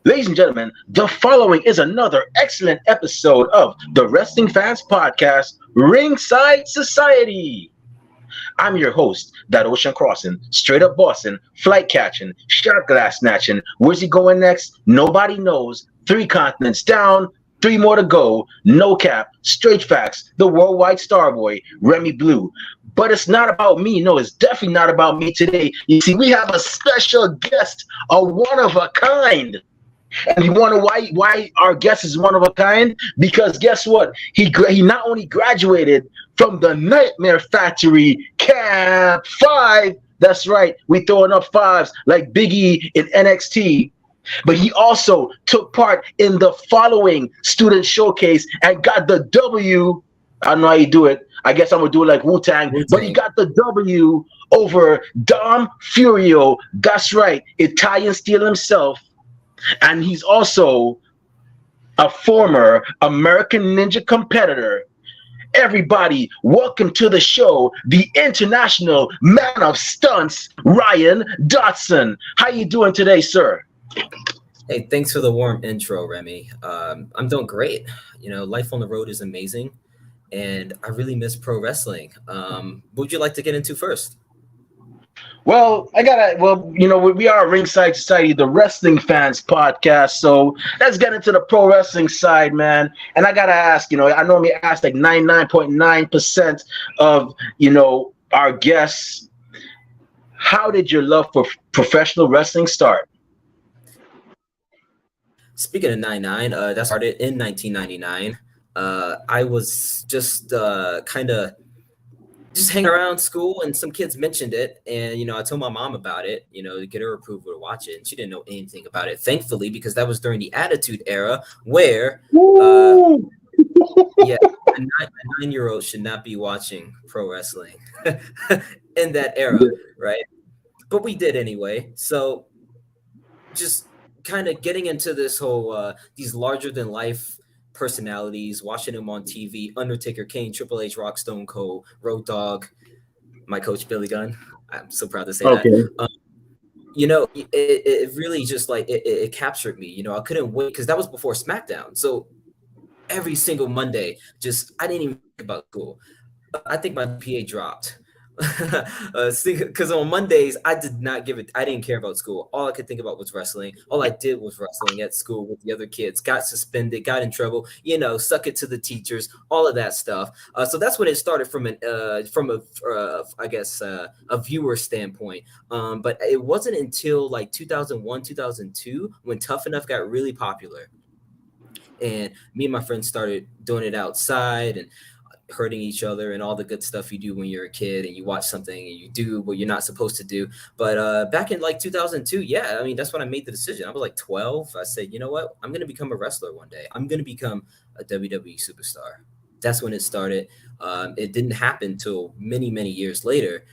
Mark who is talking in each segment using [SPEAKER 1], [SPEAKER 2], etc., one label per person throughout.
[SPEAKER 1] Ladies and gentlemen, the following is another excellent episode of the Wrestling Fans Podcast, Ringside Society. I'm your host, that ocean crossing, straight up Boston, flight catching, shot glass snatching. Where's he going next? Nobody knows. 3 continents down, 3 more to go. No cap, straight facts. The worldwide starboy, Remy Blue. But it's not about me. No, it's definitely not about me today. You see, we have a special guest, a one of a kind. And you wonder why our guest is one of a kind? Because guess what? He not only graduated from the Nightmare Factory Camp 5. That's right. We throwing up fives like Big E in NXT. But he also took part in the following student showcase and got the W. I don't know how you do it. I guess I'm gonna do it like Wu-Tang. But he got the W over Dom Furio. That's right, Italian Steel himself. And he's also a former American Ninja competitor. Everybody, welcome to the show, the international man of stunts, Ryan Dodson. How you doing today, sir?
[SPEAKER 2] Hey, thanks for the warm intro, Remy. I'm doing great. You know, life on the road is amazing, and I really miss pro wrestling. What would you like to get into first?
[SPEAKER 1] Well, we are Ringside Society, the Wrestling Fans Podcast. So let's get into the pro wrestling side, man. And I got to ask, I normally ask like 99.9% of, our guests, how did your love for professional wrestling start?
[SPEAKER 2] Speaking of 99, that started in 1999. I was just just hanging around school, and some kids mentioned it, and I told my mom about it, to get her approval to watch it, and she didn't know anything about it, thankfully, because that was during the Attitude Era, where a 9-year-old should not be watching pro wrestling in that era, right? But we did anyway. So just kind of getting into this whole these larger than life personalities, watching them on TV, Undertaker, Kane, Triple H, Rock, Stone Cold, Road Dogg, my coach Billy Gunn. I'm so proud to say that. It really just it captured me. I couldn't wait because that was before SmackDown. So every single Monday, I didn't even think about school. I think my GPA dropped. Because on Mondays I didn't care about school. All I could think about was wrestling. All I did was wrestling at school with the other kids. Got suspended, got in trouble, suck it to the teachers, all of that stuff. So that's when it started from a viewer standpoint. But it wasn't until like 2001, 2002 when Tough Enough got really popular, and me and my friends started doing it outside and hurting each other and all the good stuff you do when you're a kid and you watch something and you do what you're not supposed to do. But back in like 2002, that's when I made the decision. I was like 12. I said, you know what? I'm going to become a wrestler one day. I'm going to become a WWE superstar. That's when it started. It didn't happen till many, many years later,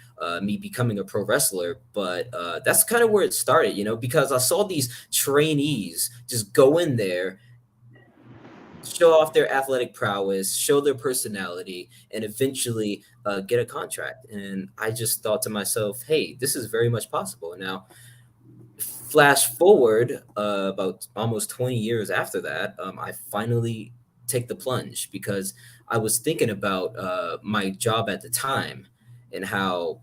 [SPEAKER 2] me becoming a pro wrestler. But that's kind of where it started, because I saw these trainees just go in there, show off their athletic prowess, show their personality, and eventually get a contract. And I just thought to myself, hey, this is very much possible. Now, flash forward about almost 20 years after that, I finally take the plunge because I was thinking about my job at the time and how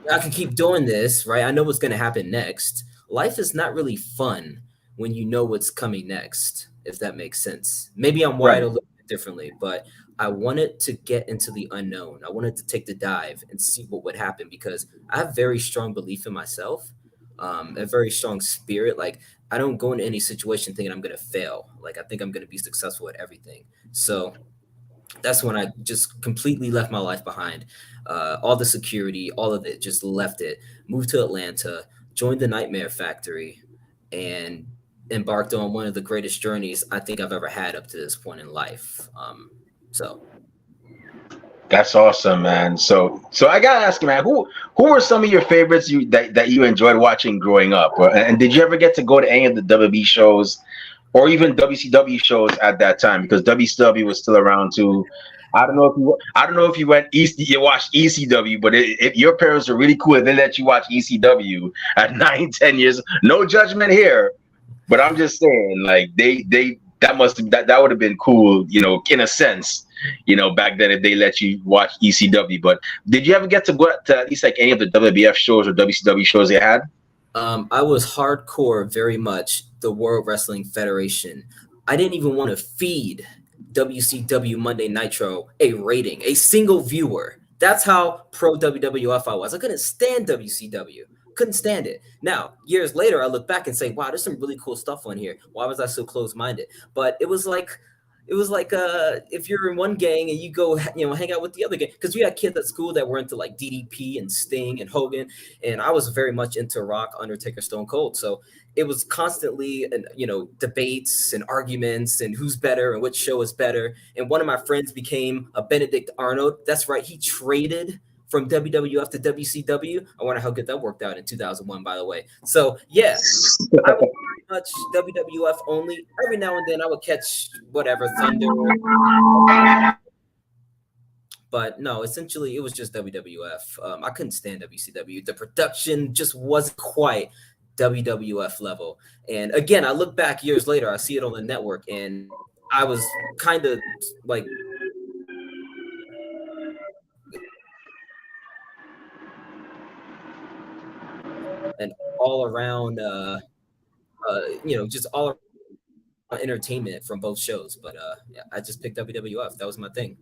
[SPEAKER 2] I can keep doing this, right? I know what's going to happen next. Life is not really fun when you know what's coming next, if that makes sense. Maybe I'm wired a little bit differently, but I wanted to get into the unknown. I wanted to take the dive and see what would happen because I have very strong belief in myself, a very strong spirit. Like, I don't go into any situation thinking I'm going to fail. Like, I think I'm going to be successful at everything. So that's when I just completely left my life behind. All the security, all of it, just left it, moved to Atlanta, joined the Nightmare Factory, and embarked on one of the greatest journeys I think I've ever had up to this point in life. So
[SPEAKER 1] that's awesome, man. So I gotta ask you, man, who were some of your favorites that you enjoyed watching growing up? And did you ever get to go to any of the WWE shows or even WCW shows at that time? Because WCW was still around too. I don't know if you went you watched ECW, but if your parents were really cool, they let you watch ECW at 9, 10 years. No judgment here. But I'm just saying, like they that would have been cool, in a sense, back then if they let you watch ECW. But did you ever get to go to at least like any of the WWF shows or WCW shows they had?
[SPEAKER 2] I was hardcore, very much the World Wrestling Federation. I didn't even want to feed WCW Monday Nitro a rating, a single viewer. That's how pro WWF I was. I couldn't stand WCW. Couldn't stand it. Now, years later, I look back and say, wow, there's some really cool stuff on here. Why was I so close minded? But it was like if you're in one gang and you go hang out with the other gang, because we had kids at school that were into like DDP and Sting and Hogan, and I was very much into Rock, Undertaker, Stone Cold. So it was constantly debates and arguments and who's better and which show is better. And one of my friends became a Benedict Arnold. That's right, he traded from WWF to WCW. I wonder how good that worked out in 2001, by the way. So yeah, I was very much WWF only. Every now and then I would catch whatever Thunder, but no, essentially it was just WWF. I couldn't stand WCW. The production just wasn't quite WWF level. And again, I look back years later, I see it on the network, and I was kind of like an all around, just all entertainment from both shows. But yeah, I just picked WWF. That was my thing.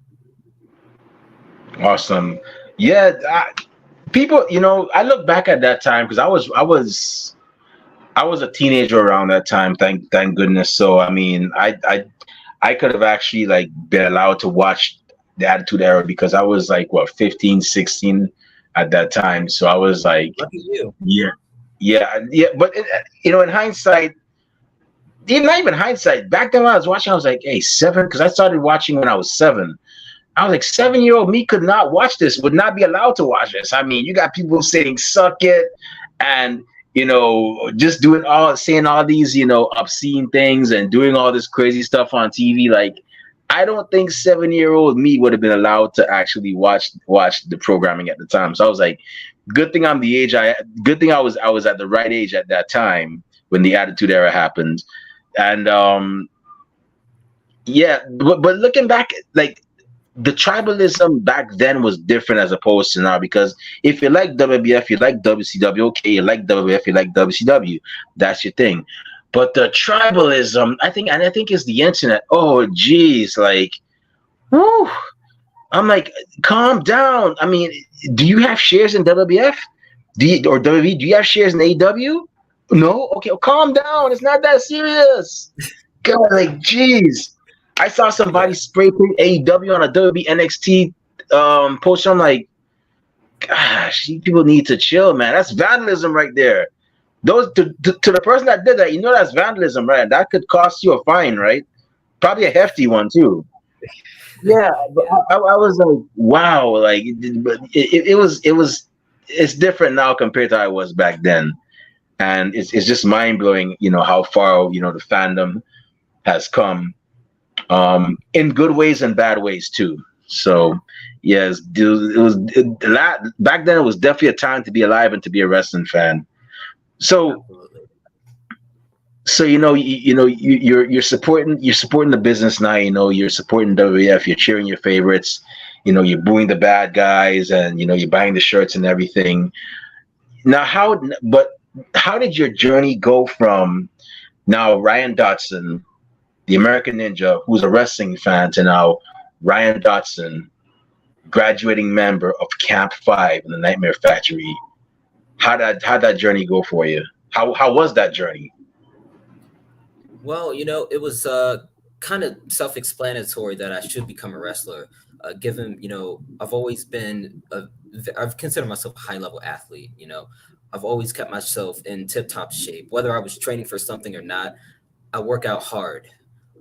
[SPEAKER 1] Awesome. Yeah, people, I look back at that time because I was a teenager around that time. Thank goodness. So I mean, I could have actually like been allowed to watch the Attitude Era because I was like what 15, 16 at that time. So I was like,
[SPEAKER 2] Lucky you.
[SPEAKER 1] yeah, yeah. But in hindsight, even not even hindsight, back then when I was watching, I was like, hey, seven, because I started watching when I was 7. I was like, 7-year-old me could not watch this, would not be allowed to watch this. I mean, you got people saying "suck it" and just saying all these obscene things and doing all this crazy stuff on TV. Like, I don't think 7-year-old me would have been allowed to actually watch the programming at the time. So I was like, good thing I'm the age good thing I was at the right age at that time when the Attitude Era happened. And yeah, but looking back, like the tribalism back then was different as opposed to now, because if you like WWF, you like WCW, okay, you like WWF, you like WCW, that's your thing. But the tribalism, I think it's the internet. Oh geez, like, whoo, I'm like, calm down. I mean, do you have shares in WWF? Or WWE? Do you have shares in AEW? No? Okay, well, calm down. It's not that serious. God, like, jeez. I saw somebody
[SPEAKER 2] Yeah.
[SPEAKER 1] spray paint AEW on a WWE NXT poster. I'm like, gosh, you people need to chill, man. That's vandalism right there. Those to the person that did that, that's vandalism, right? That could cost you a fine, right? Probably a hefty one too. Yeah, but
[SPEAKER 2] Yeah.
[SPEAKER 1] I was like, wow, like, but it's different now compared to how it was back then, and it's just mind blowing, how far the fandom has come, in good ways and bad ways too. So yes, back then it was definitely a time to be alive and to be a wrestling fan. So
[SPEAKER 2] Absolutely.
[SPEAKER 1] you're supporting the business now. You're supporting WWF. You're cheering your favorites. You're booing the bad guys, and you're buying the shirts and everything. Now, how did your journey go from now Ryan Dodson, the American Ninja, who's a wrestling fan, to now Ryan Dodson, graduating member of Camp 5 in the Nightmare Factory? How'd that journey go for you? How was that journey?
[SPEAKER 2] Well, it was kind of self-explanatory that I should become a wrestler. Given, I've always I've considered myself a high-level athlete. I've always kept myself in tip-top shape, whether I was training for something or not. I work out hard,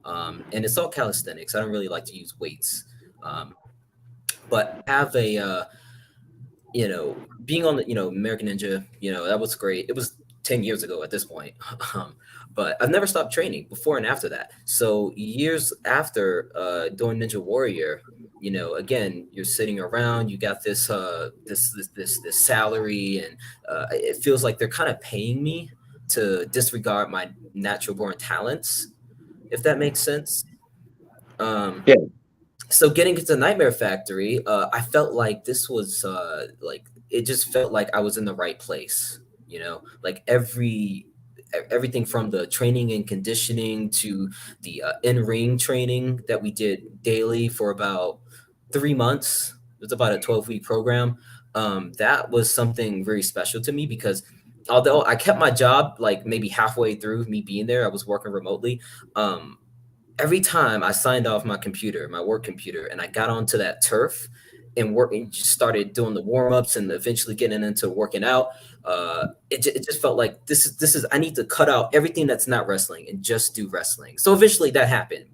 [SPEAKER 2] and it's all calisthenics. I don't really like to use weights, but have being on the, American Ninja, that was great. It was 10 years ago at this point. But I've never stopped training before and after that. So years after doing Ninja Warrior, again, you're sitting around, you got this salary, and it feels like they're kind of paying me to disregard my natural born talents, if that makes sense. Um,
[SPEAKER 1] Yeah.
[SPEAKER 2] so getting into Nightmare Factory, I felt like this was like it just felt like I was in the right place. You know, like everything from the training and conditioning to the in ring training that we did daily for about 3 months. It was about a 12-week program. That was something very special to me because although I kept my job like maybe halfway through me being there, I was working remotely. Um, every time I signed off my computer, my work computer, and I got onto that turf and working, just started doing the warm ups and eventually getting into working out. It just felt like this is I need to cut out everything that's not wrestling and just do wrestling. So eventually that happened.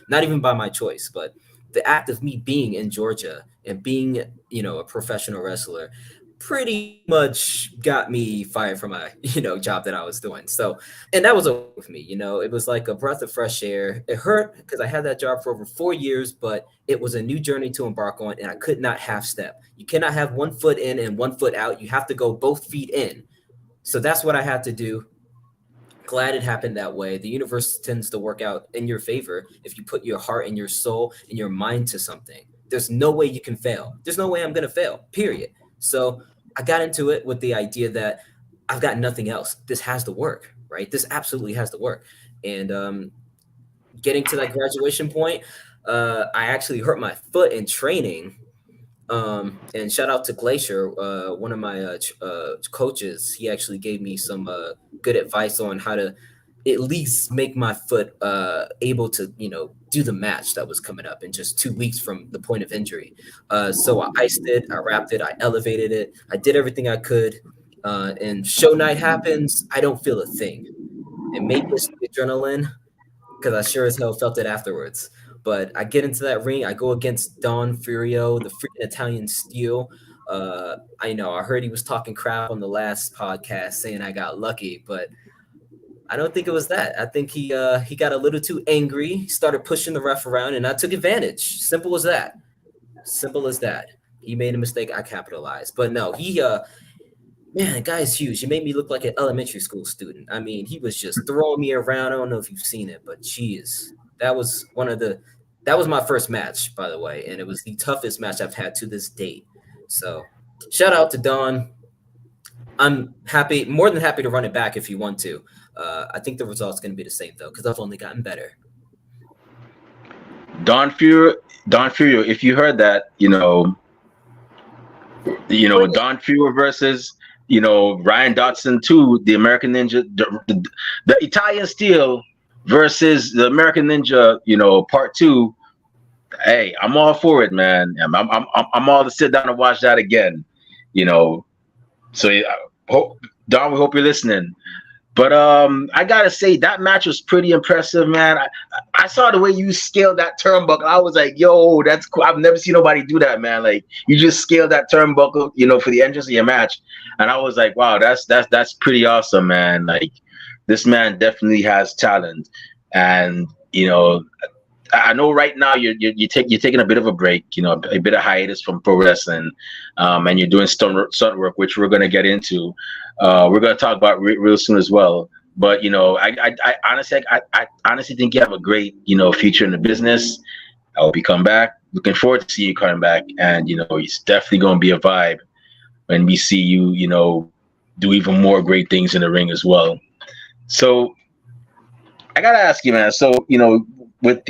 [SPEAKER 2] Not even by my choice, but the act of me being in Georgia and being a professional wrestler pretty much got me fired from my job that I was doing. So and that was okay with me. It was like a breath of fresh air. It hurt because I had that job for over 4 years, but it was a new journey to embark on, and I could not half step. You cannot have one foot in and one foot out. You have to go both feet in. So that's what I had to do. Glad it happened that way. The universe tends to work out in your favor if you put your heart and your soul and your mind to something. There's no way you can fail. There's no way I'm going to fail, period. So I got into it with the idea that I've got nothing else. This has to work, right? This absolutely has to work. And getting to that graduation point, I actually hurt my foot in training. And shout out to Glacier, one of my coaches. He actually gave me some good advice on how to at least make my foot able to, do the match that was coming up in just 2 weeks from the point of injury. So I iced it, I wrapped it, I elevated it, I did everything I could. And show night happens, I don't feel a thing. And maybe it's the adrenaline, because I sure as hell felt it afterwards. But I get into that ring. I go against Don Furio, the freaking Italian Steel. I know I heard he was talking crap on the last podcast, saying I got lucky, but I don't think it was that. I think he got a little too angry, started pushing the ref around, and I took advantage. Simple as that. Simple as that. He made a mistake. I capitalized. But no, man, the guy is huge. He made me look like an elementary school student. I mean, he was just throwing me around. I don't know if you've seen it, but geez, that was my first match, by the way, and it was the toughest match I've had to this date. So, shout out to Don. I'm happy, more than happy to run it back if you want to. I think the result's going to be the same though, because I've only gotten better.
[SPEAKER 1] Don Furio, if you heard that, Don Furio versus Ryan Dodson 2, the American Ninja, the Italian Steel versus the American Ninja, Part 2. Hey, I'm all for it, man. I'm all to sit down and watch that again. You know, so Don, we hope you're listening. But I gotta say that match was pretty impressive, man. I saw the way you scaled that turnbuckle. I was like, yo, that's cool. I've never seen nobody do that, man. Like you just scaled that turnbuckle, for the entrance of your match, and I was like, wow, that's pretty awesome, man. Like this man definitely has talent, and I know right now you're taking a bit of a break, a bit of hiatus from pro wrestling, and you're doing stunt work, which we're gonna get into. We're gonna talk about real soon as well. But I honestly think you have a great future in the business. I hope you come back. Looking forward to see you coming back, and it's definitely gonna be a vibe when we see you do even more great things in the ring as well. So I gotta ask you, man. So with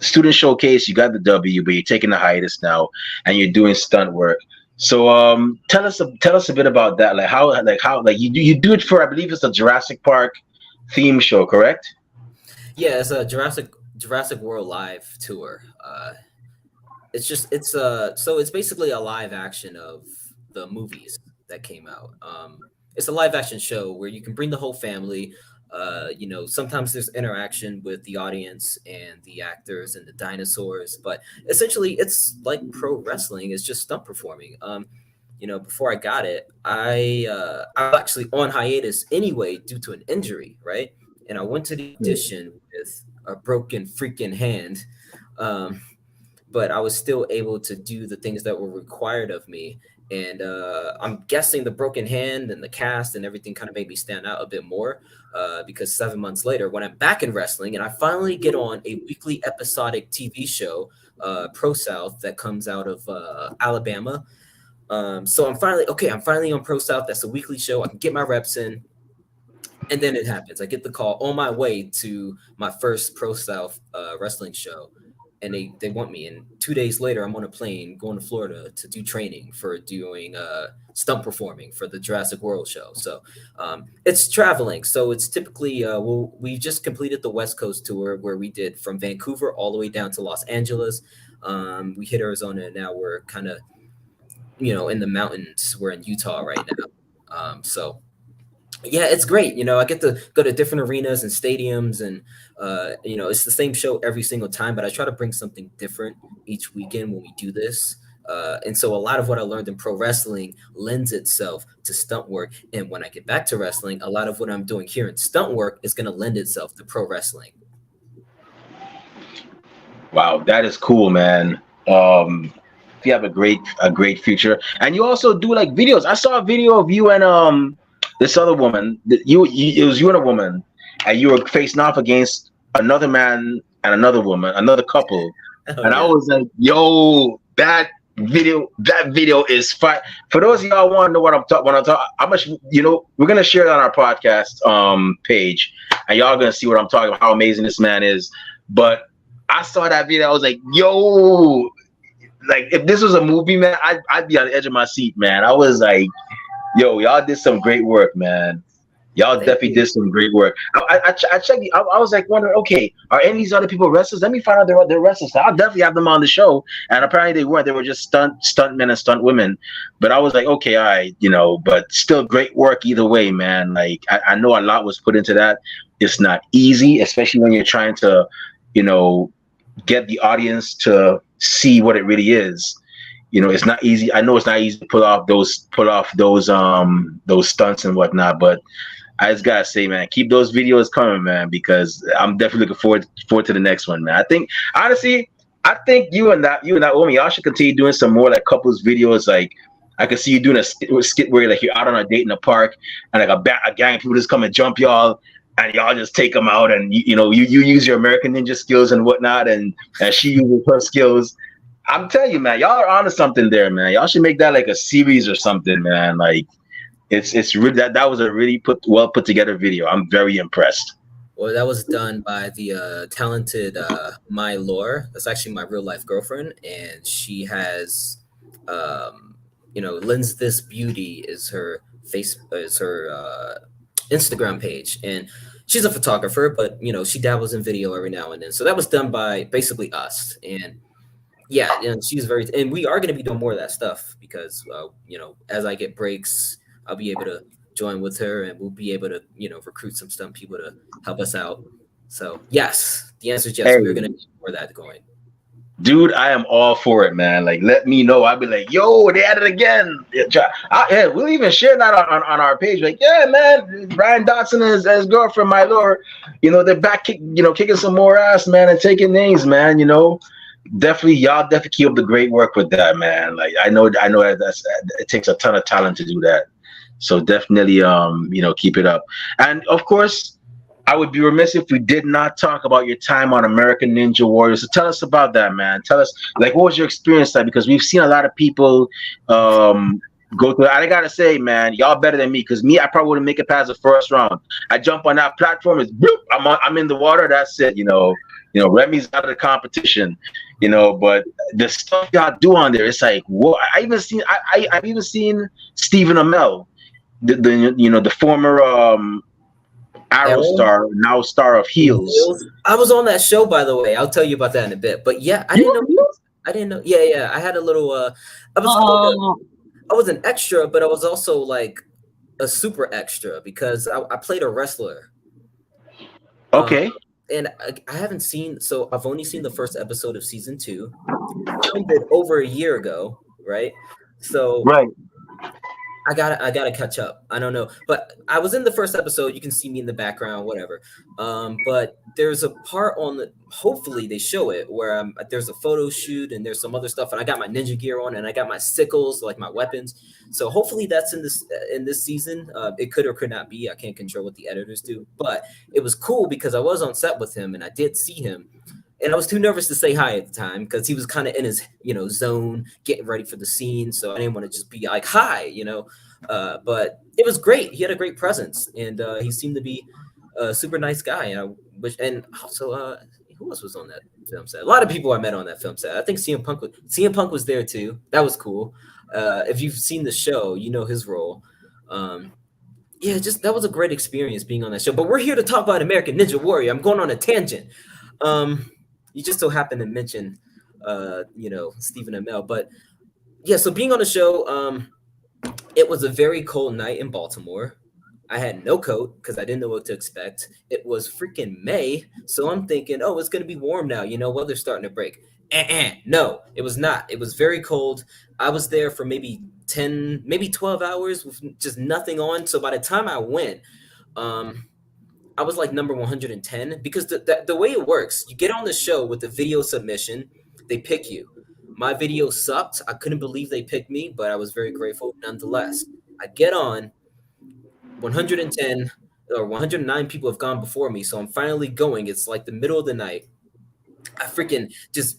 [SPEAKER 1] student showcase, you got the W, but you're taking the hiatus now, and you're doing stunt work. So tell us a bit about that. Like you do it for, I believe it's a Jurassic Park theme show, correct?
[SPEAKER 2] Yeah, it's a Jurassic World Live tour. It's basically a live action of the movies that came out. It's a live action show where you can bring the whole family. Sometimes there's interaction with the audience and the actors and the dinosaurs, but essentially it's like pro wrestling. It's just stunt performing. Before I got it, I was actually on hiatus anyway due to an injury, right? And I went to the audition with a broken freaking hand. But I was still able to do the things that were required of me. And I'm guessing the broken hand and the cast and everything kind of made me stand out a bit more, because 7 months later, when I'm back in wrestling and I finally get on a weekly episodic TV show, Pro South, that comes out of Alabama. So I'm finally okay. I'm finally on Pro South. That's a weekly show. I can get my reps in. And then it happens. I get the call on my way to my first Pro South wrestling show, and they want me. And 2 days later, I'm on a plane going to Florida to do training for doing stunt performing for the Jurassic World show. So it's traveling. So it's typically we just completed the West Coast tour where we did from Vancouver all the way down to Los Angeles. We hit Arizona, and now we're kind of in the mountains. We're in Utah right now. So yeah, it's great. I get to go to different arenas and stadiums, and it's the same show every single time, but I try to bring something different each weekend when we do this. And so a lot of what I learned in pro wrestling lends itself to stunt work. And when I get back to wrestling, a lot of what I'm doing here in stunt work is going to lend itself to pro wrestling.
[SPEAKER 1] Wow, that is cool, man. You have a great future, and you also do like videos. I saw a video of you and this other woman. It was you and a woman, and you were facing off against another man and another woman, another couple.
[SPEAKER 2] Oh,
[SPEAKER 1] And I
[SPEAKER 2] yeah.
[SPEAKER 1] was like, yo, that video is fine. For those of y'all want to know what I'm talking, when I'm talking, how much, we're gonna share it on our podcast page, and y'all gonna see what I'm talking about, how amazing this man is. But I saw that video, I was like, yo, like if this was a movie, man, I'd be on the edge of my seat, man. I was like, yo, y'all did some great work, man. Y'all
[SPEAKER 2] Thank
[SPEAKER 1] definitely
[SPEAKER 2] you.
[SPEAKER 1] did some great work. I checked. I was like wondering, okay, are any of these other people wrestlers? Let me find out their wrestlers. I'll definitely have them on the show. And apparently they weren't. They were just stuntmen and stunt women. But I was like, okay, all right, but still great work either way, man. Like I know a lot was put into that. It's not easy, especially when you're trying to, get the audience to see what it really is. It's not easy. I know it's not easy to pull off those stunts and whatnot, but I just gotta say, man, keep those videos coming, man, because I'm definitely looking forward to the next one, man. I think honestly, you and that woman, y'all should continue doing some more like couples videos. Like I could see you doing a skit where like you're out on a date in the park, and like a gang of people just come and jump y'all, and y'all just take them out, and you use your American Ninja skills and whatnot, and she uses her skills. I'm telling you, man, y'all are onto something there, man. Y'all should make that like a series or something, man. Like it's really that was a really well put together video. I'm very impressed.
[SPEAKER 2] Well, that was done by the talented My Lore. That's actually my real life girlfriend, and she has, Lens This Beauty is her Instagram page, and she's a photographer, but she dabbles in video every now and then. So that was done by basically us, and yeah, she's and we are going to be doing more of that stuff because, as I get breaks, I'll be able to join with her, and we'll be able to, recruit some stunt people to help us out. So yes, the answer is yes.
[SPEAKER 1] Hey,
[SPEAKER 2] We're going to get more of that going.
[SPEAKER 1] dude, I am all for it, man. Like, let me know. I'll be like, yo, they at it again. Yeah, we'll even share that on our page. Like, yeah, man, Brian Dodson and his girlfriend, my lord, they're back, kicking some more ass, man, and taking names, man. Y'all definitely keep up the great work with that, man. Like, I know that it takes a ton of talent to do that. So definitely, keep it up. And of course, I would be remiss if we did not talk about your time on American Ninja Warrior. So tell us about that, man. Tell us, like, what was your experience like? Because we've seen a lot of people go through. I gotta say, man, y'all better than me. Because me, I probably wouldn't make it past the first round. I jump on that platform, it's bloop, I'm in the water. That's it. Remy's out of the competition. But the stuff y'all do on there, it's like, what? I've even seen Stephen Amell, the former Arrow star, now star of Heels.
[SPEAKER 2] I was on that show, by the way. I'll tell you about that in a bit. But yeah, I didn't know. Yeah. I had a little. I was an extra, but I was also like a super extra because I played a wrestler.
[SPEAKER 1] Okay.
[SPEAKER 2] And I haven't seen. So I've only seen the first episode of season 2. Filmed it over a year ago, right? So
[SPEAKER 1] Right.
[SPEAKER 2] I gotta catch up. I don't know, but I was in the first episode. You can see me in the background, whatever. But there's a part on the. Hopefully they show it where there's a photo shoot and there's some other stuff, and I got my ninja gear on and I got my sickles, like my weapons. So hopefully that's in this season. It could or could not be. I can't control what the editors do, but it was cool because I was on set with him and I did see him. And I was too nervous to say hi at the time because he was kind of in his, zone, getting ready for the scene. So I didn't want to just be like, hi. But it was great. He had a great presence, and he seemed to be a super nice guy. And also, who else was on that film set? A lot of people I met on that film set. I think CM Punk was there too. That was cool. If you've seen the show, you know his role. Yeah, just that was a great experience being on that show. But we're here to talk about American Ninja Warrior. I'm going on a tangent. You just so happen to mention, Stephen Amell. But yeah, so being on the show, it was a very cold night in Baltimore. I had no coat because I didn't know what to expect. It was freaking May, so I'm thinking, oh, it's gonna be warm now. Weather's starting to break. No, it was not. It was very cold. I was there for maybe 10, maybe 12 hours with just nothing on. So by the time I went, I was like number 110 because the way it works, you get on the show with the video submission, they pick you. My video sucked. I couldn't believe they picked me, but I was very grateful nonetheless. I get on, 110 or 109 people have gone before me, so I'm finally going. It's like the middle of the night. I freaking just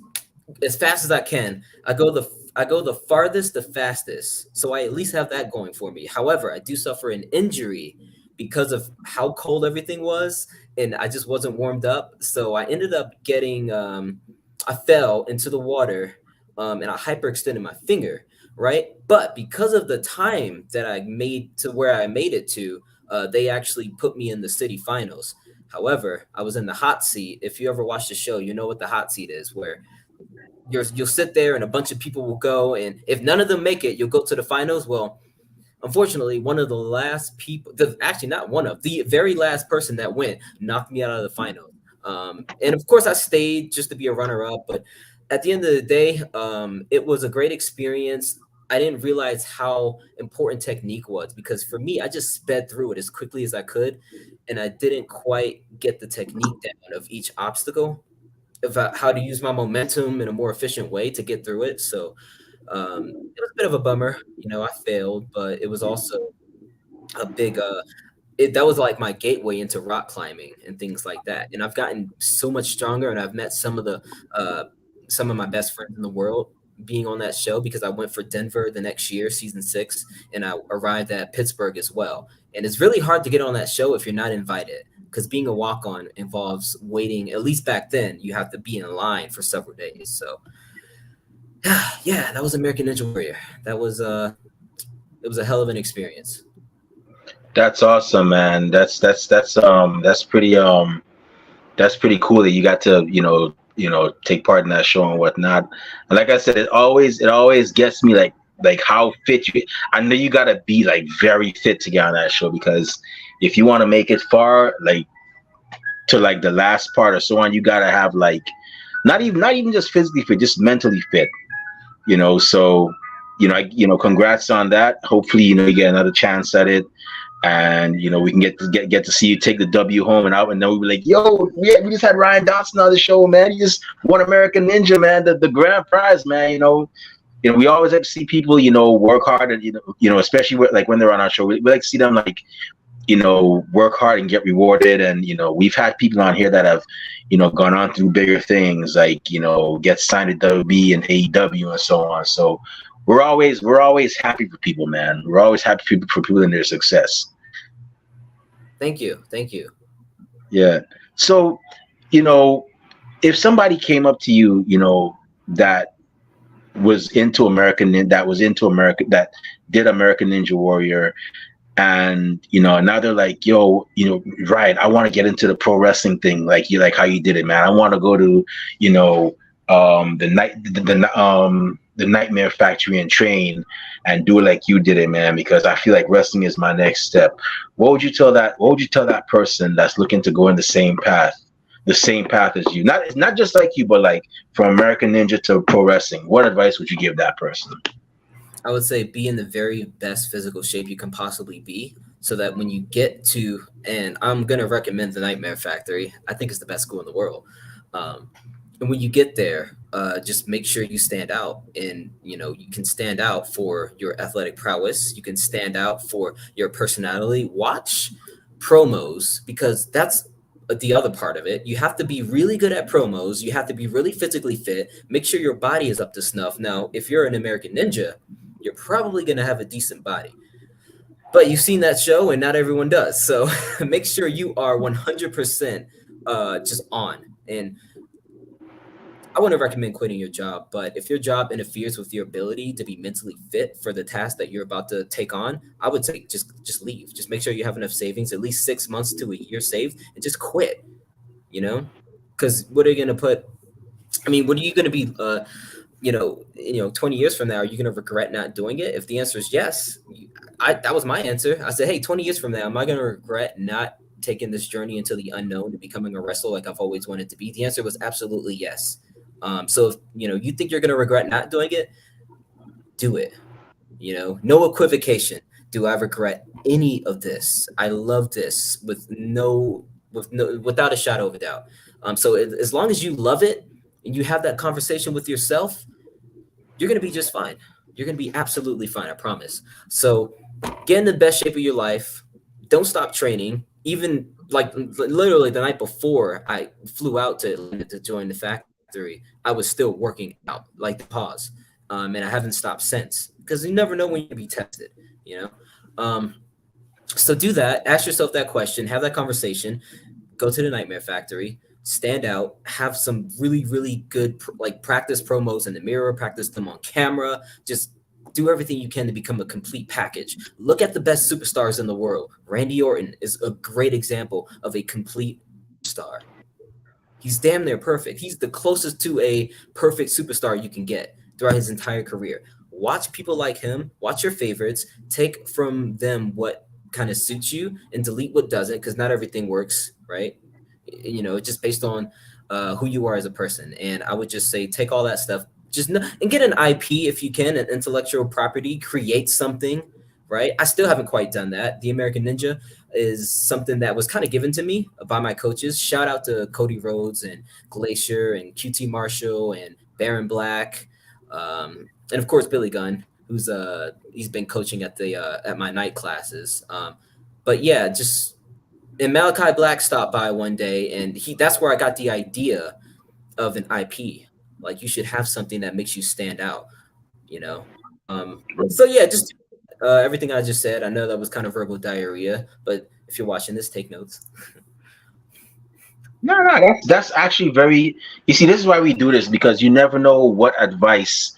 [SPEAKER 2] as fast as I can. I go the farthest, the fastest. So I at least have that going for me. However, I do suffer an injury because of how cold everything was, and I just wasn't warmed up. So I ended up getting I fell into the water, and I hyperextended my finger, right? But because of the time that I made to where I made it to, they actually put me in the city finals. However, I was in the hot seat. If you ever watch the show, you know what the hot seat is, where you'll sit there and a bunch of people will go, and if none of them make it, you'll go to the finals. Well, unfortunately, one of the last people, actually not one of, the very last person that went knocked me out of the final. And of course, I stayed just to be a runner-up, but at the end of the day, it was a great experience. I didn't realize how important technique was because for me, I just sped through it as quickly as I could, and I didn't quite get the technique down of each obstacle, about how to use my momentum in a more efficient way to get through it. So it was a bit of a bummer. I failed, but it was also a big that was like my gateway into rock climbing and things like that. And I've gotten so much stronger, and I've met some of my best friends in the world being on that show because I went for Denver the next year, season 6, and I arrived at Pittsburgh as well. And it's really hard to get on that show if you're not invited because being a walk-on involves waiting. At least back then, you have to be in line for several days. So yeah, that was American Ninja Warrior. That was it was a hell of an experience.
[SPEAKER 1] That's awesome, man. That's pretty cool that you got to take part in that show and whatnot. And like I said, it always gets me like how fit you. I know you got to be like very fit to get on that show because if you want to make it far, like to like the last part or so on, you got to have like not even just physically fit, just mentally fit. So congrats on that. Hopefully, you get another chance at it. And we can get to see you take the W home and out, and then we'll be like, yo, we just had Ryan Dodson on the show, man. He just won American Ninja, man, the grand prize, man. We always like to see people, work hard, and especially like when they're on our show, we like to see them like, work hard and get rewarded. And we've had people on here that have, gone on through bigger things, like get signed to WB and AEW and so on. So we're always happy for people, man. We're always happy for people in their success.
[SPEAKER 2] Thank you.
[SPEAKER 1] Yeah. So, if somebody came up to you, that was into that did American Ninja Warrior, and now they're like, yo, right, I want to get into the pro wrestling thing, like you, like how you did it, man. I want to go to, the Nightmare Factory and train and do it like you did it, man, because I feel like wrestling is my next step. What would you tell that person that's looking to go in the same path as you? Not just like you, but like from American Ninja to pro wrestling. What advice would you give that person?
[SPEAKER 2] I would say be in the very best physical shape you can possibly be, so that when you get to, and I'm gonna recommend the Nightmare Factory. I think it's the best school in the world. Um, and when you get there, just make sure you stand out, and you can stand out for your athletic prowess. You can stand out for your personality. Watch promos, because that's the other part of it. You have to be really good at promos. You have to be really physically fit. Make sure your body is up to snuff. Now, if you're an American Ninja, you're probably going to have a decent body. But you've seen that show, and not everyone does. So make sure you are 100% just on. And I wouldn't recommend quitting your job, but if your job interferes with your ability to be mentally fit for the task that you're about to take on, I would say just leave. Just make sure you have enough savings, at least 6 months to a year saved, and just quit. Because what are you going to put? I mean, what are you going to be? 20 years from now, are you going to regret not doing it? If the answer is yes, that was my answer. I said, hey, 20 years from now, am I going to regret not taking this journey into the unknown and becoming a wrestler like I've always wanted to be? The answer was absolutely yes. So if you think you're going to regret not doing it, do it. No equivocation. Do I regret any of this? I love this without a shadow of a doubt. So as long as you love it and you have that conversation with yourself, you're going to be just fine. You're going to be absolutely fine, I promise. So get in the best shape of your life. Don't stop training. Even like literally the night before I flew out to join the factory, I was still working out, like the pause. And I haven't stopped since, because you never know when you'll be tested, So do that. Ask yourself that question. Have that conversation. Go to the Nightmare Factory. Stand out. Have some really, really good practice promos in the mirror. Practice them on camera. Just do everything you can to become a complete package. Look at the best superstars in the world. Randy Orton is a great example of a complete star. He's damn near perfect. He's the closest to a perfect superstar you can get throughout his entire career. Watch people like him. Watch your favorites. Take from them what kind of suits you and delete what doesn't, because not everything works, right? It's just based on who you are as a person. And I would just say take all that stuff, and get an IP if you can, an intellectual property, create something, right? I still haven't quite done that. The American Ninja is something that was kind of given to me by my coaches. Shout out to Cody Rhodes and Glacier and QT Marshall and Baron Black, and of course Billy Gunn, who's he's been coaching at my night classes. But yeah, and Malachi Black stopped by one day, and that's where I got the idea of an IP. Like, you should have something that makes you stand out, So yeah, just everything I just said. I know that was kind of verbal diarrhea, but if you're watching this, take notes.
[SPEAKER 1] No, that's actually very. You see, this is why we do this, because you never know what advice,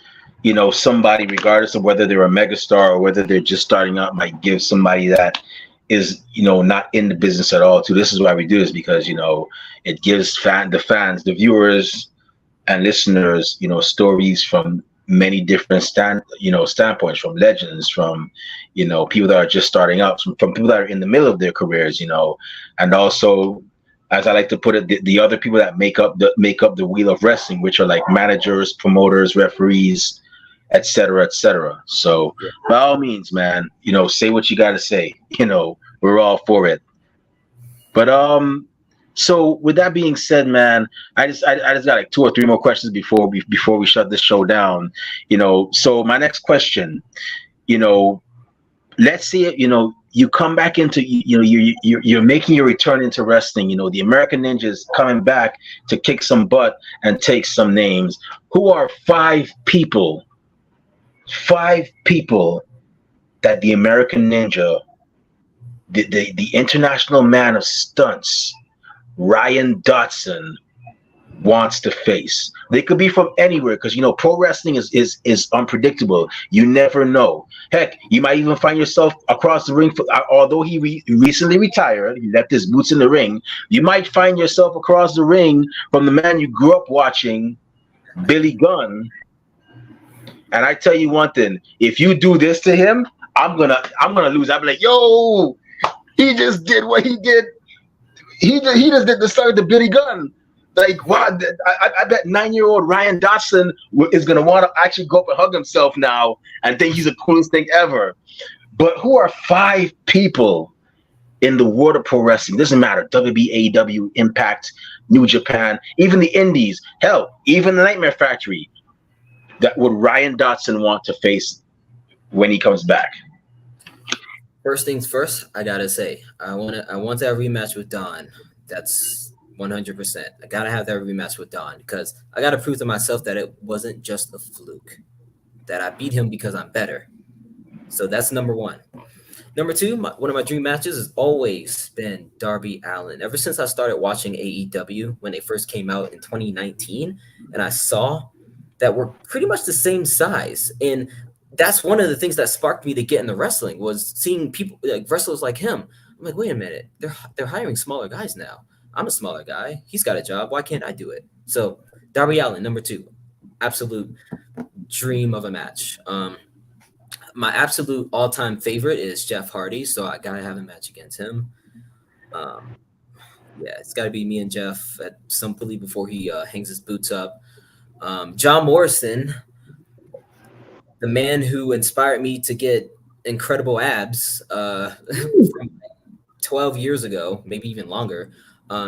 [SPEAKER 1] somebody, regardless of whether they're a megastar or whether they're just starting out, might give somebody that is, not in the business at all. Too. This is why we do this, because it gives the viewers and listeners, stories from many different standpoints, from legends, from people that are just starting out, from people that are in the middle of their careers, and also, as I like to put it, the other people that make up the wheel of wrestling, which are like managers, promoters, referees, etc., etc. So by all means, man, say what you got to say. We're all for it. But so with that being said, man, I just got like 2 or 3 more questions before we shut this show down. So my next question, let's say you come back into you're making your return into wrestling. The American Ninja is coming back to kick some butt and take some names. Who are 5 people that the American Ninja, the international man of stunts, Ryan Dodson, wants to face? They could be from anywhere, because pro wrestling is unpredictable. You never know. Heck, you might even find yourself across the ring. Although he recently retired, he left his boots in the ring. You might find yourself across the ring from the man you grew up watching, Billy Gunn. And I tell you one thing: if you do this to him, I'm gonna lose. I'll be like, yo, he just did what he did. He just did the start of the Billy Gunn. Like, wow, I bet 9-year-old Ryan Dodson is going to want to actually go up and hug himself now and think he's the coolest thing ever. But who are 5 people in the world of pro wrestling? Doesn't matter. WB, AEW, Impact, New Japan, even the Indies, hell, even the Nightmare Factory, that would Ryan Dodson want to face when he comes back?
[SPEAKER 2] First things first, I gotta say, I want that rematch with Don. That's 100%. I gotta have that rematch with Don because I gotta prove to myself that it wasn't just a fluke, that I beat him because I'm better. So that's number one. Number two, one of my dream matches has always been Darby Allin. Ever since I started watching AEW when they first came out in 2019, and I saw that we're pretty much the same size, and that's one of the things that sparked me to get into wrestling was seeing people like wrestlers like him. I'm like, wait a minute, they're hiring smaller guys now. I'm a smaller guy. He's got a job. Why can't I do it? So Darby Allin, number two, absolute dream of a match. My absolute all-time favorite is Jeff Hardy, so I gotta have a match against him. Yeah, it's gotta be me and Jeff at some point before he hangs his boots up. John Morrison, the man who inspired me to get incredible abs from 12 years ago, maybe even longer.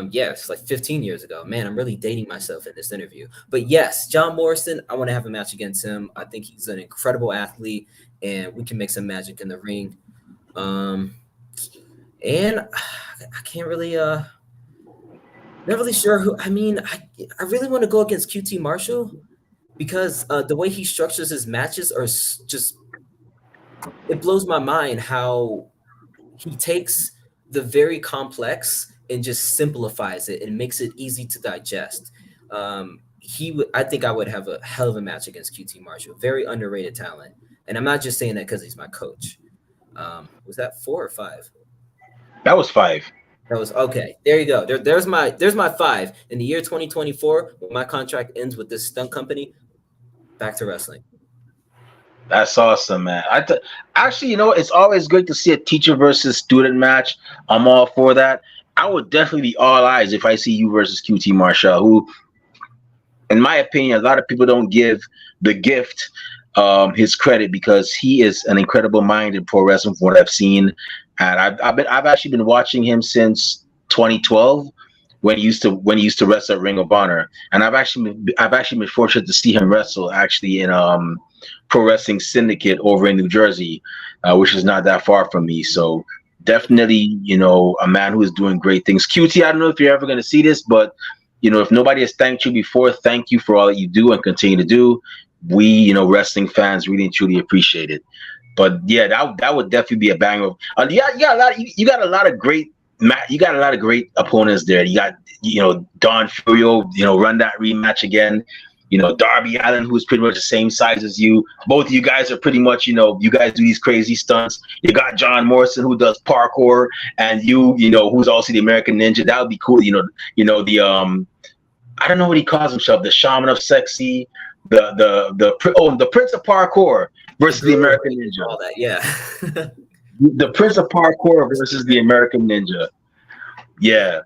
[SPEAKER 2] Yes, like 15 years ago. Man, I'm really dating myself in this interview. But yes, John Morrison, I want to have a match against him. I think he's an incredible athlete, and we can make some magic in the ring. And I can't really not really sure who. I mean, I really want to go against QT Marshall because the way he structures his matches are just, it blows my mind how he takes the very complex and just simplifies it and makes it easy to digest. I think I would have a hell of a match against QT Marshall. Very underrated talent. And I'm not just saying that because he's my coach. Was that 4 or 5?
[SPEAKER 1] That was 5.
[SPEAKER 2] That was okay. There you go. There's my 5. In the year 2024, when my contract ends with this stunt company, back to wrestling.
[SPEAKER 1] That's awesome, man. Actually, it's always good to see a teacher versus student match. I'm all for that. I would definitely be all eyes if I see you versus QT Marshall, who, in my opinion, a lot of people don't give the gift his credit because he is an incredible mind in pro wrestling from what I've seen. And I've actually been watching him since 2012 when he used to wrestle at Ring of Honor. And I've actually been fortunate to see him wrestle actually in Pro Wrestling Syndicate over in New Jersey, which is not that far from me. So definitely, a man who is doing great things. QT, I don't know if you're ever going to see this, but if nobody has thanked you before, thank you for all that you do and continue to do. We, wrestling fans really and truly appreciate it. But yeah, that would definitely be a banger. You got a lot of great opponents there. You got Don Furio, run that rematch again. Darby Allin, who's pretty much the same size as you. Both of you guys are pretty much, you guys do these crazy stunts. You got John Morrison, who does parkour, and who's also the American Ninja. That would be cool. I don't know what he calls himself, the Shaman of Sexy, the Prince of Parkour versus the American Ninja.
[SPEAKER 2] All that, yeah.
[SPEAKER 1] The Prince of Parkour versus the American Ninja. Yeah.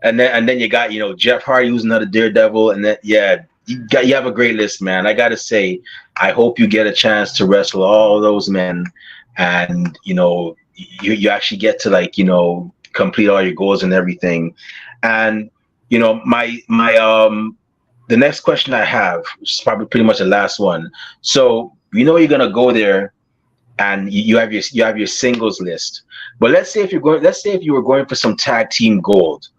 [SPEAKER 1] And then you got, Jeff Hardy, who's another Daredevil, and then you have a great list, man. I gotta say, I hope you get a chance to wrestle all those men, and you actually get to complete all your goals and everything. And the next question I have, which is probably pretty much the last one. So you're gonna go there, and you have your singles list. But let's say if you were going for some tag team gold,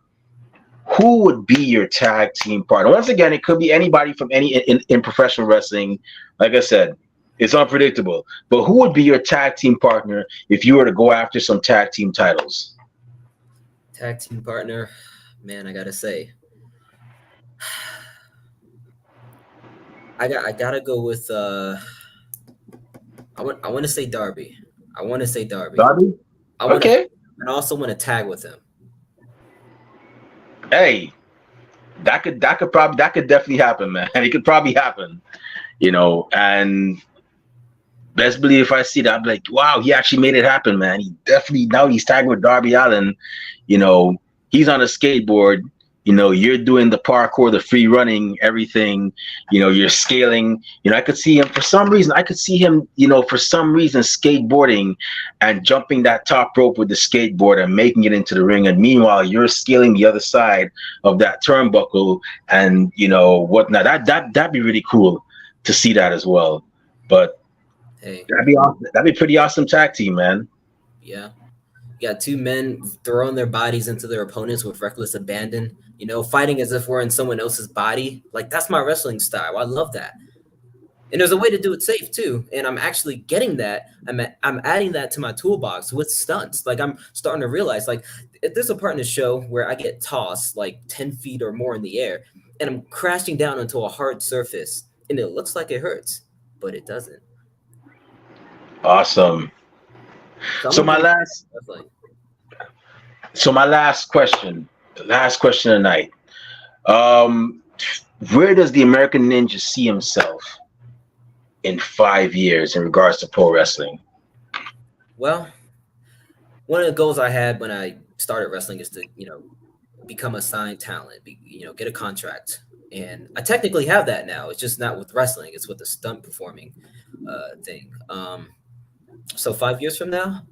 [SPEAKER 1] who would be your tag team partner? Once again, it could be anybody from in professional wrestling. Like I said, it's unpredictable. But who would be your tag team partner if you were to go after some tag team titles?
[SPEAKER 2] Tag team partner, man, I gotta say, I gotta go with I want to say Darby.
[SPEAKER 1] Darby?
[SPEAKER 2] I also want to tag with him.
[SPEAKER 1] Hey, that could definitely happen, man. It could probably happen, and best believe if I see that, I'm like, wow, he actually made it happen, man. He definitely, now he's tagging with Darby Allin, he's on a skateboard, you're doing the parkour, the free running, everything. You're scaling. I could see him for some reason. I could see him, for some reason, skateboarding and jumping that top rope with the skateboard and making it into the ring. And meanwhile, you're scaling the other side of that turnbuckle and whatnot. That'd be really cool to see that as well. But
[SPEAKER 2] Hey,
[SPEAKER 1] that'd be awesome. That'd be pretty awesome tag team, man.
[SPEAKER 2] yeah. You got two men throwing their bodies into their opponents with reckless abandon, fighting as if we're in someone else's body. Like, that's my wrestling style. I love that. And there's a way to do it safe too. And I'm actually getting that. I'm adding that to my toolbox with stunts. Like, I'm starting to realize, like, if there's a part in the show where I get tossed like 10 feet or more in the air and I'm crashing down onto a hard surface and it looks like it hurts, but it doesn't.
[SPEAKER 1] Awesome.
[SPEAKER 2] So I'm
[SPEAKER 1] So
[SPEAKER 2] gonna
[SPEAKER 1] my
[SPEAKER 2] bring
[SPEAKER 1] last
[SPEAKER 2] wrestling.
[SPEAKER 1] so my last question, the last question tonight. Um, where does the American Ninja see himself in 5 years in regards to pro wrestling?
[SPEAKER 2] Well, one of the goals I had when I started wrestling is to, become a signed talent, get a contract. And I technically have that now. It's just not with wrestling. It's with the stunt performing thing. So 5 years from now,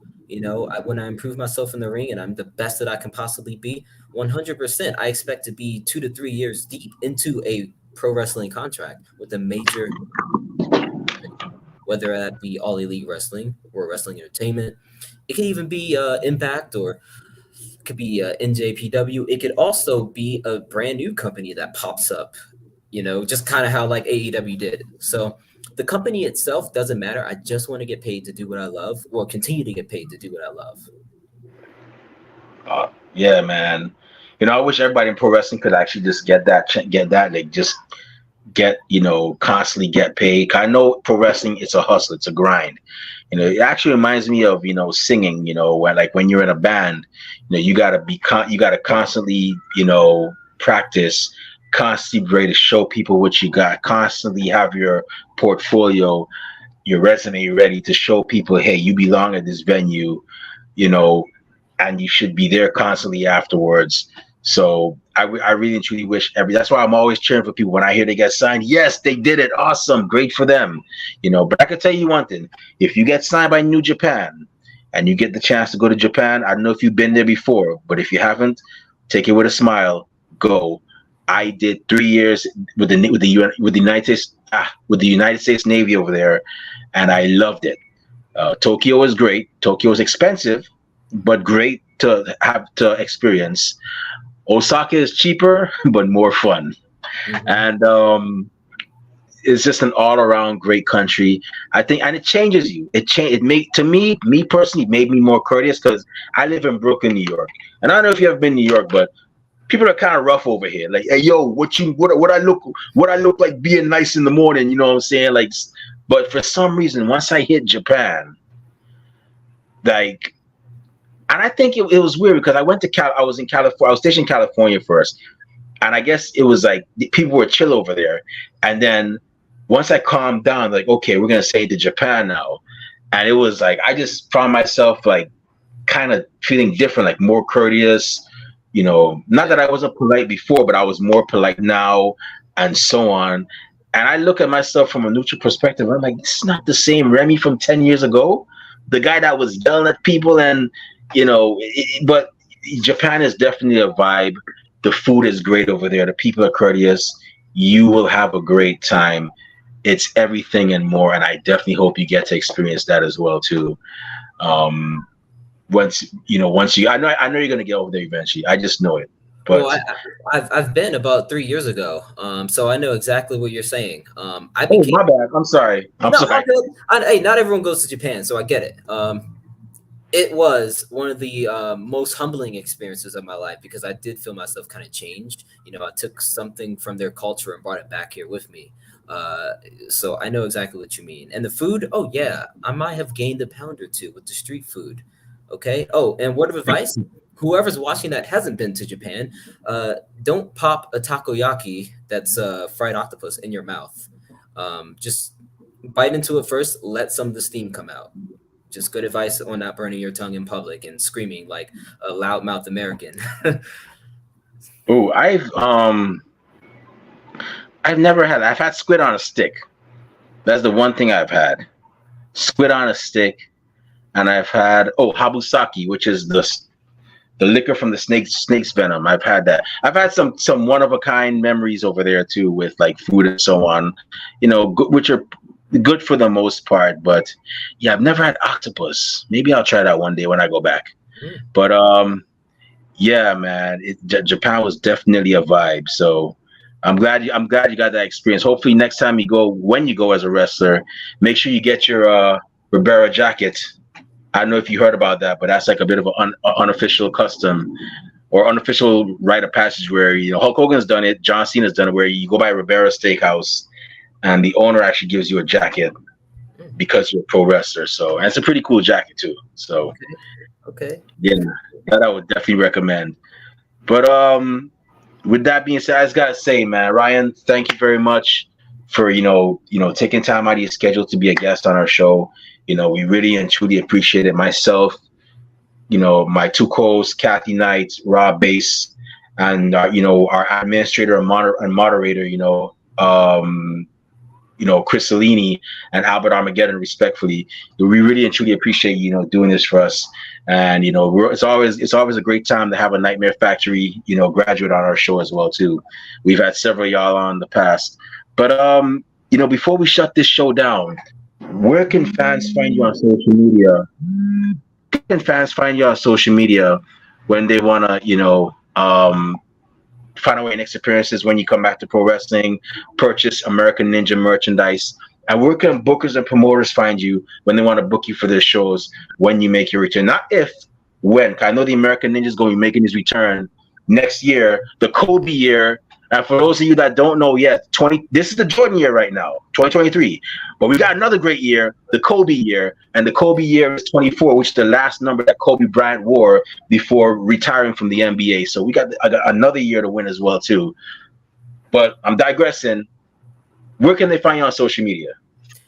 [SPEAKER 2] when I improve myself in the ring and I'm the best that I can possibly be, 100%, I expect to be 2 to 3 years deep into a pro wrestling contract with a major, whether that be All Elite Wrestling or Wrestling Entertainment. It could even be Impact, or it could be NJPW. It could also be a brand new company that pops up, just kind of how like AEW did. So the company itself doesn't matter. I just want to get paid to do what I love, or continue to get paid to do what I love.
[SPEAKER 1] Yeah, man. I wish everybody in pro wrestling could actually just get that, like just get, constantly get paid. I know pro wrestling, it's a hustle, it's a grind. It actually reminds me of, singing, when you're in a band, you gotta constantly, practice, constantly be ready to show people what you got, constantly have your portfolio, your resume ready to show people, hey, you belong at this venue, you know, and you should be there constantly afterwards. So I really and truly wish that's why I'm always cheering for people when I hear they get signed. Yes, they did it. Awesome. Great for them. But I can tell you one thing. If you get signed by New Japan and you get the chance to go to Japan, I don't know if you've been there before, but if you haven't, take it with a smile. Go. I did 3 years with the United States Navy over there, and I loved it. Tokyo was great. Tokyo was expensive, but great to have to experience. Osaka is cheaper, but more fun.
[SPEAKER 2] Mm-hmm.
[SPEAKER 1] And it's just an all-around great country. I think, and it changes you. It made, to me personally, made me more courteous because I live in Brooklyn, New York, and I don't know if you ever been to New York, but people are kind of rough over here. Like, hey, yo, what I look like being nice in the morning. You know what I'm saying? Like, but for some reason, once I hit Japan, like, and I think it was weird because I went to I was in California. I was stationed in California first, and I guess it was like people were chill over there. And then once I calmed down, like, okay, we're gonna say to Japan now, and it was like I just found myself like kind of feeling different, like more courteous. Not that I wasn't polite before, but I was more polite now, and so on. And I look at myself from a neutral perspective. I'm like, this is not the same Remy from 10 years ago, the guy that was yelling at people. And but Japan is definitely a vibe. The food is great over there. The people are courteous. You will have a great time. It's everything and more. And I definitely hope you get to experience that as well too. Once you, I know you're gonna get over there eventually. I just know it. But
[SPEAKER 2] Well, I've been about 3 years ago, so I know exactly what you're saying. I
[SPEAKER 1] oh,
[SPEAKER 2] became
[SPEAKER 1] my bad. I'm sorry. I'm
[SPEAKER 2] no,
[SPEAKER 1] sorry.
[SPEAKER 2] all good. Hey, not everyone goes to Japan, so I get it. It was one of the most humbling experiences of my life because I did feel myself kind of changed. I took something from their culture and brought it back here with me. So I know exactly what you mean. And the food, oh yeah, I might have gained a pound or two with the street food. Okay. Oh, and word of advice: whoever's watching that hasn't been to Japan, don't pop a takoyaki that's fried octopus in your mouth. Just bite into it first. Let some of the steam come out. Just good advice on not burning your tongue in public and screaming like a loudmouth American.
[SPEAKER 1] Oh, I've never had. I've had squid on a stick. That's the one thing I've had. Squid on a stick, and I've had habusaki, which is the liquor from the snake's venom. I've had that. I've had some one of a kind memories over there too, with like food and so on, which are good for the most part. But yeah, I've never had octopus. Maybe I'll try that one day when I go back.
[SPEAKER 2] Mm.
[SPEAKER 1] But yeah, man, Japan was definitely a vibe. So I'm glad you got that experience. Hopefully, next time you go, when you go as a wrestler, make sure you get your Ribera jacket. I don't know if you heard about that, but that's like a bit of an unofficial custom or unofficial rite of passage where Hulk Hogan's done it, John Cena's done it, where you go by Ribera Steakhouse and the owner actually gives you a jacket
[SPEAKER 2] Mm.
[SPEAKER 1] because you're a pro wrestler. So, and it's a pretty cool jacket too. So
[SPEAKER 2] Okay. Okay.
[SPEAKER 1] yeah, that I would definitely recommend. But with that being said, I just gotta say, man, Ryan, thank you very much for taking time out of your schedule to be a guest on our show. We really and truly appreciate it. Myself, my two co-hosts, Kathy Knight, Rob Bass, and our administrator and moderator, Chris Salini and Albert Armageddon, respectfully. We really and truly appreciate doing this for us. And it's always a great time to have a Nightmare Factory graduate on our show as well too. We've had several y'all on in the past, but before we shut this show down, where can fans find you on social media? Where can fans find you on social media when they wanna find out where your next appearances when you come back to pro wrestling, purchase American Ninja merchandise, and where can bookers and promoters find you when they want to book you for their shows when you make your return? Not if, when. 'Cause I know the American Ninja is going to be making his return next year, the Kobe year. And for those of you that don't know yet, this is the Jordan year right now, 2023. But we got another great year, the Kobe year, and the Kobe year is 24, which is the last number that Kobe Bryant wore before retiring from the NBA. So I got another year to win as well too. But I'm digressing. Where can they find you on social media?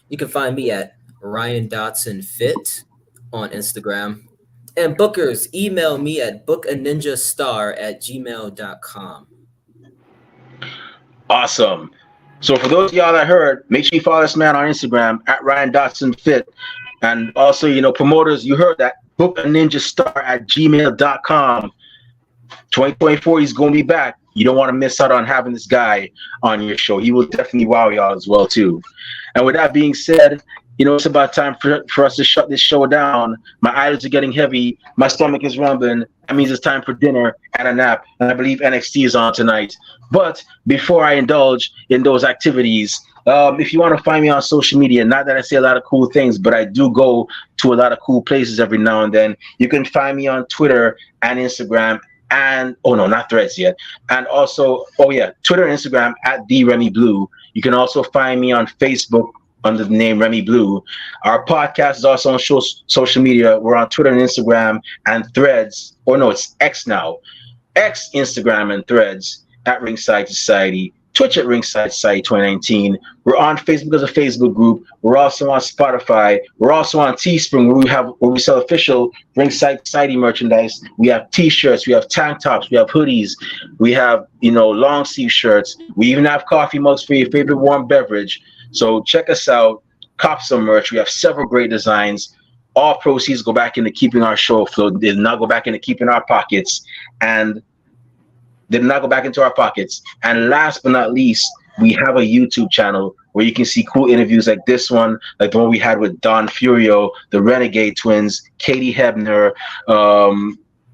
[SPEAKER 2] You can find me at Ryan Dodson Fit on Instagram. And bookers, email me at bookaninjastar@gmail.com.
[SPEAKER 1] Awesome. So for those of y'all that heard, make sure you follow this man on Instagram at Ryan Dotson Fit. And also, promoters, you heard that. Book a ninja star at gmail.com. 2024, he's going to be back. You don't want to miss out on having this guy on your show. He will definitely wow y'all as well, too. And with that being said, it's about time for us to shut this show down. My eyelids are getting heavy. My stomach is rumbling. That means it's time for dinner and a nap. And I believe NXT is on tonight. But before I indulge in those activities, if you want to find me on social media, not that I say a lot of cool things, but I do go to a lot of cool places every now and then. You can find me on Twitter and Instagram and not Threads yet. And also, Twitter and Instagram at @TheRemyBlue. You can also find me on Facebook under the name Remy Blue. Our podcast is also on social media. We're on Twitter and Instagram and Threads. It's X now. X, Instagram, and Threads at Ringside Society. Twitch at Ringside Society 2019. We're on Facebook as a Facebook group. We're also on Spotify. We're also on Teespring where we sell official Ringside Society merchandise. We have T-shirts. We have tank tops. We have hoodies. We have long sleeve shirts. We even have coffee mugs for your favorite warm beverage. So check us out. Cop some merch. We have several great designs. All proceeds go back into keeping our show afloat. They did not go back into keeping our pockets. And did not go back into our pockets. And last but not least, we have a YouTube channel where you can see cool interviews like this one, like the one we had with Don Furio, the Renegade Twins, Katie Hebner,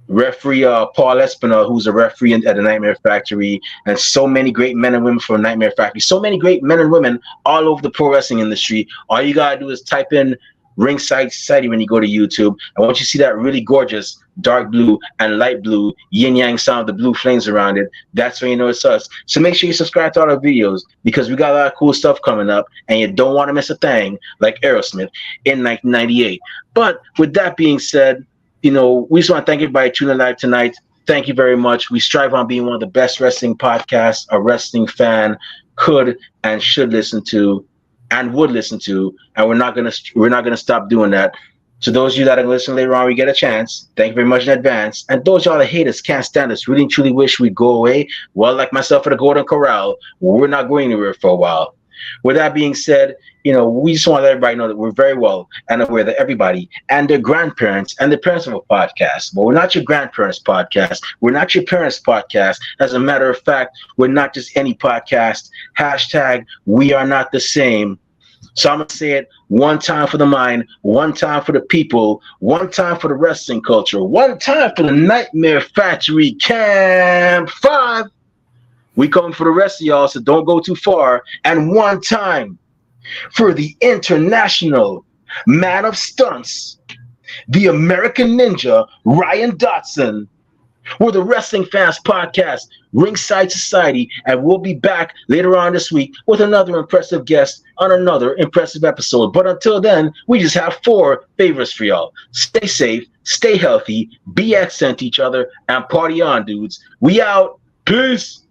[SPEAKER 1] referee Paul Espinal, who's a referee at the Nightmare Factory, and so many great men and women from Nightmare Factory. So many great men and women all over the pro wrestling industry. All you gotta do is type in Ringside Society when you go to YouTube, and once you see that really gorgeous dark blue and light blue yin yang sound of the blue flames around it, that's when you know it's us. So make sure you subscribe to all our videos because we got a lot of cool stuff coming up, and you don't want to miss a thing like Aerosmith in 1998. But with that being said, we just want to thank everybody tuning live tonight. Thank you very much. We strive on being one of the best wrestling podcasts a wrestling fan could and should listen to and would listen to, and we're not gonna stop doing that. So those of you that are listening later on, we get a chance. Thank you very much in advance. And those y'all that hate us, can't stand us, really and truly wish we'd go away. Well, like myself at the Golden Corral, we're not going anywhere for a while. With that being said, we just want to let everybody know that we're very well and aware that everybody and their grandparents and the parents of a podcast. But we're not your grandparents' podcast. We're not your parents' podcast. As a matter of fact, we're not just any podcast. Hashtag we are not the same. So I'm going to say it one time for the mind, one time for the people, one time for the wrestling culture, one time for the Nightmare Factory Camp 5. We coming for the rest of y'all, so don't go too far. And one time for the international man of stunts, the American Ninja, Ryan Dodson. We're the Wrestling Fans Podcast, Ringside Society, and we'll be back later on this week with another impressive guest on another impressive episode. But until then, we just have 4 favors for y'all. Stay safe, stay healthy, be excellent to each other, and party on, dudes. We out. Peace.